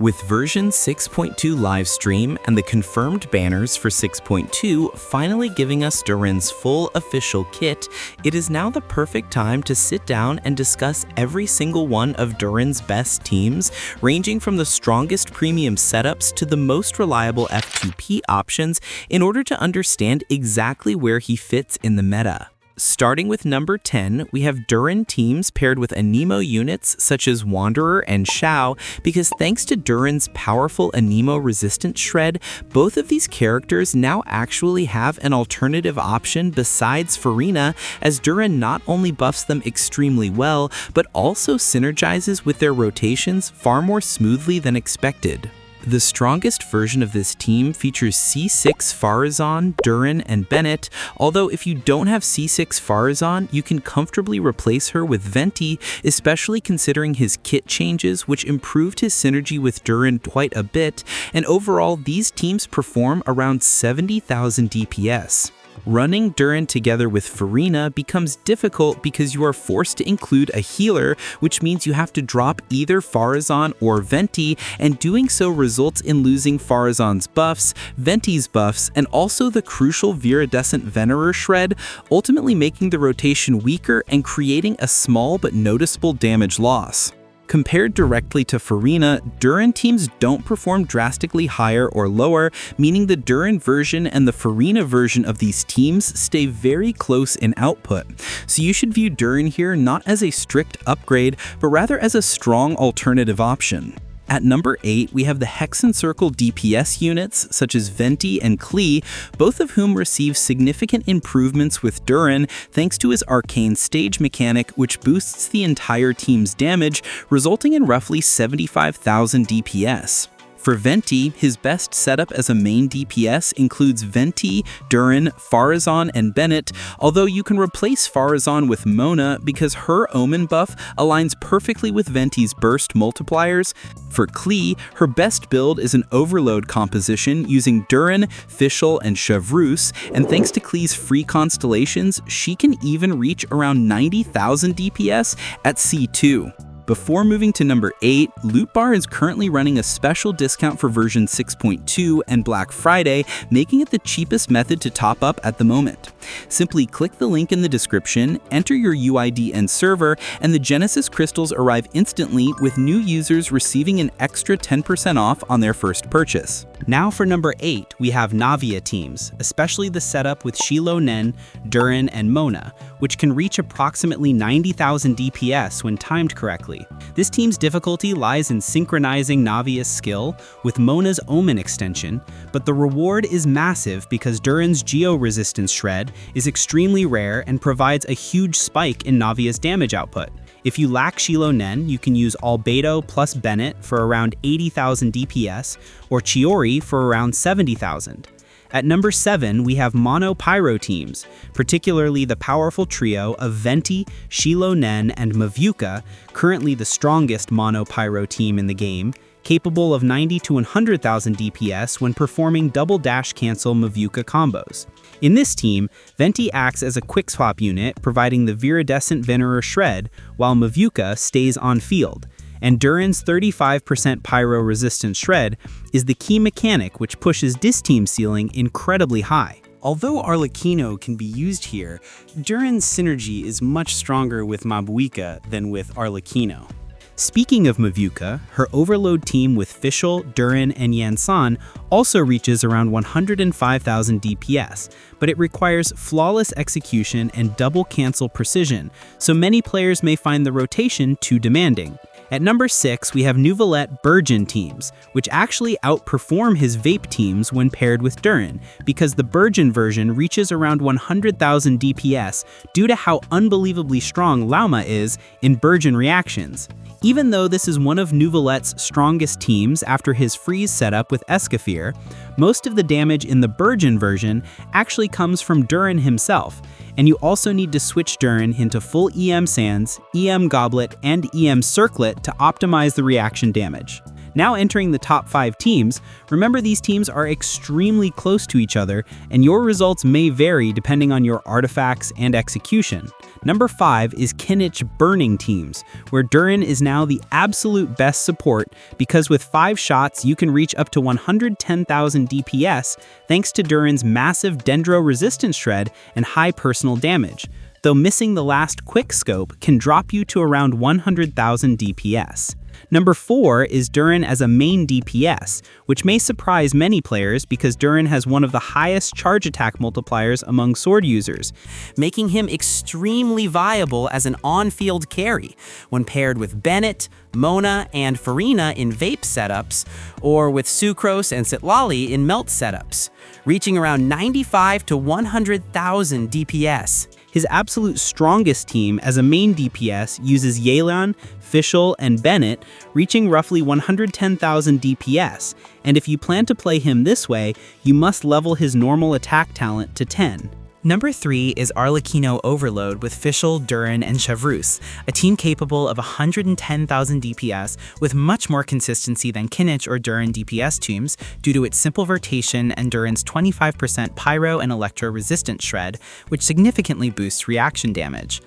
With version 6.2 livestream and the confirmed banners for 6.2 finally giving us Durin's full official kit, it is now the perfect time to sit down and discuss every single one of Durin's best teams, ranging from the strongest premium setups to the most reliable F2P options in order to understand exactly where he fits in the meta. Starting with number 10, we have Durin Teams paired with Anemo units such as Wanderer and Xiao, because thanks to Durin's powerful Anemo resistance shred, both of these characters now actually have an alternative option besides Furina, as Durin not only buffs them extremely well, but also synergizes with their rotations far more smoothly than expected. The strongest version of this team features C6 Farazan, Durin, and Bennett, although if you don't have C6 Farazan, you can comfortably replace her with Venti, especially considering his kit changes, which improved his synergy with Durin quite a bit, and overall these teams perform around 70,000 DPS. Running Durin together with Furina becomes difficult because you are forced to include a healer, which means you have to drop either Farazan or Venti, and doing so results in losing Farazan's buffs, Venti's buffs, and also the crucial Viridescent Venerer shred, ultimately making the rotation weaker and creating a small but noticeable damage loss. Compared directly to Furina, Durin teams don't perform drastically higher or lower, meaning the Durin version and the Furina version of these teams stay very close in output. So you should view Durin here not as a strict upgrade, but rather as a strong alternative option. At number 8, we have the Hexenzirkel DPS units, such as Venti and Klee, both of whom receive significant improvements with Durin thanks to his arcane stage mechanic, which boosts the entire team's damage, resulting in roughly 75,000 DPS. For Venti, his best setup as a main DPS includes Venti, Durin, Farazan, and Bennett, although you can replace Farazan with Mona because her Omen buff aligns perfectly with Venti's burst multipliers. For Klee, her best build is an Overload composition using Durin, Fischl, and Chevreuse, and thanks to Klee's free constellations, she can even reach around 90,000 DPS at C2. Before moving to number 8, LootBar is currently running a special discount for version 6.2 and Black Friday, making it the cheapest method to top up at the moment. Simply click the link in the description, enter your UID and server, and the Genesis crystals arrive instantly, with new users receiving an extra 10% off on their first purchase. Now for number 8, we have Navia teams, especially the setup with Xilonen, Durin, and Mona, which can reach approximately 90,000 DPS when timed correctly. This team's difficulty lies in synchronizing Navia's skill with Mona's Omen extension, but the reward is massive because Durin's Geo-resistance shred is extremely rare and provides a huge spike in Navia's damage output. If you lack Xilonen, you can use Albedo plus Bennett for around 80,000 DPS, or Chiori for around 70,000. At number 7, we have mono Pyro teams, particularly the powerful trio of Venti, Xilonen, and Mavuika, currently the strongest mono Pyro team in the game, capable of 90 to 100,000 DPS when performing double dash cancel Mavuika combos. In this team, Venti acts as a quick swap unit, providing the Viridescent Venerer shred, while Mavuika stays on field. And Durin's 35% Pyro resistance shred is the key mechanic which pushes this team's ceiling incredibly high. Although Arlecchino can be used here, Durin's synergy is much stronger with Mavuika than with Arlecchino. Speaking of Mavuika, her Overload team with Fischl, Durin, and Yansan also reaches around 105,000 DPS, but it requires flawless execution and double cancel precision, so many players may find the rotation too demanding. At number 6, we have Neuvillette Burgeon teams, which actually outperform his Vape teams when paired with Durin, because the Burgeon version reaches around 100,000 DPS due to how unbelievably strong Lauma is in Burgeon reactions. Even though this is one of Neuvillette's strongest teams after his freeze setup with Escafir, most of the damage in the Burgeon version actually comes from Durin himself, and you also need to switch Durin into full EM Sands, EM Goblet, and EM Circlet to optimize the reaction damage. Now entering the top 5 teams, remember these teams are extremely close to each other, and your results may vary depending on your artifacts and execution. Number 5 is Kinich Burning Teams, where Durin is now the absolute best support because with 5 shots you can reach up to 110,000 DPS thanks to Durin's massive Dendro resistance shred and high personal damage, though missing the last quick scope can drop you to around 100,000 DPS. Number 4 is Durin as a main DPS, which may surprise many players because Durin has one of the highest charge attack multipliers among sword users, making him extremely viable as an on-field carry when paired with Bennett, Mona, and Furina in Vape setups, or with Sucrose and Sitlali in Melt setups, reaching around 95 to 100,000 DPS. His absolute strongest team as a main DPS uses Xilonen, Fischl, and Bennett, reaching roughly 110,000 DPS, and if you plan to play him this way, you must level his normal attack talent to 10. Number 3 is Arlecchino Overload with Fischl, Durin, and Chevrus, a team capable of 110,000 DPS with much more consistency than Kinich or Durin DPS teams due to its simple rotation and Durin's 25% Pyro and Electro resistance shred, which significantly boosts reaction damage.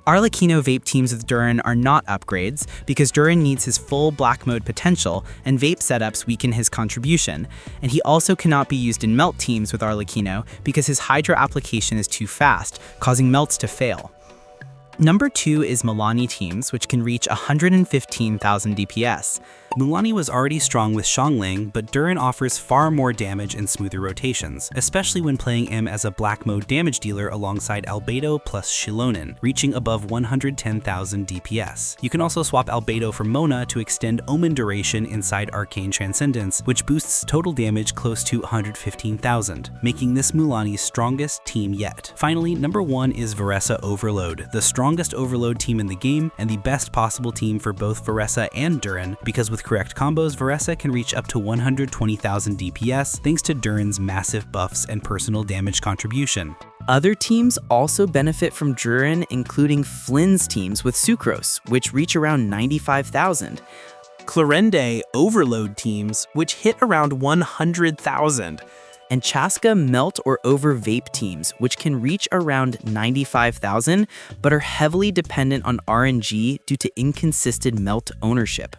Arlecchino Vape teams with Durin are not upgrades because Durin needs his full black mode potential and Vape setups weaken his contribution, and he also cannot be used in Melt teams with Arlecchino because his Hydro application is too fast, causing melts to fail. Number 2 is Mualani teams, which can reach 115,000 DPS. Mualani was already strong with Xiangling, but Durin offers far more damage and smoother rotations, especially when playing him as a black mode damage dealer alongside Albedo plus Xilonen, reaching above 110,000 DPS. You can also swap Albedo for Mona to extend Omen duration inside Arcane Transcendence, which boosts total damage close to 115,000, making this Mualani's strongest team yet. Finally, number 1 is Varesa Overload, the strongest Overload team in the game and the best possible team for both Varesa and Durin, because with correct combos, Varesa can reach up to 120,000 DPS thanks to Durin's massive buffs and personal damage contribution. Other teams also benefit from Durin, including Flins teams with Sucrose, which reach around 95,000. Clarende Overload teams, which hit around 100,000. And Chaska Melt or Over Vape teams, which can reach around 95,000, but are heavily dependent on RNG due to inconsistent Melt ownership.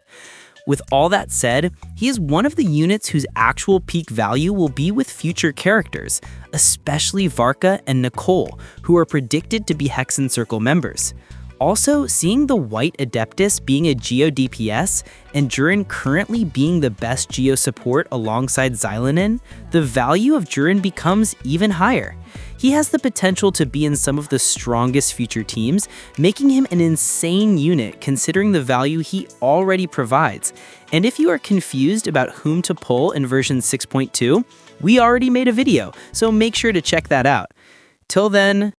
With all that said, he is one of the units whose actual peak value will be with future characters, especially Varka and Nicole, who are predicted to be Hexenzirkel members. Also, seeing the White Adeptus being a Geo DPS and Durin currently being the best Geo support alongside Xilonen, the value of Durin becomes even higher. He has the potential to be in some of the strongest future teams, making him an insane unit considering the value he already provides. And if you are confused about whom to pull in version 6.2, we already made a video, so make sure to check that out. Till then,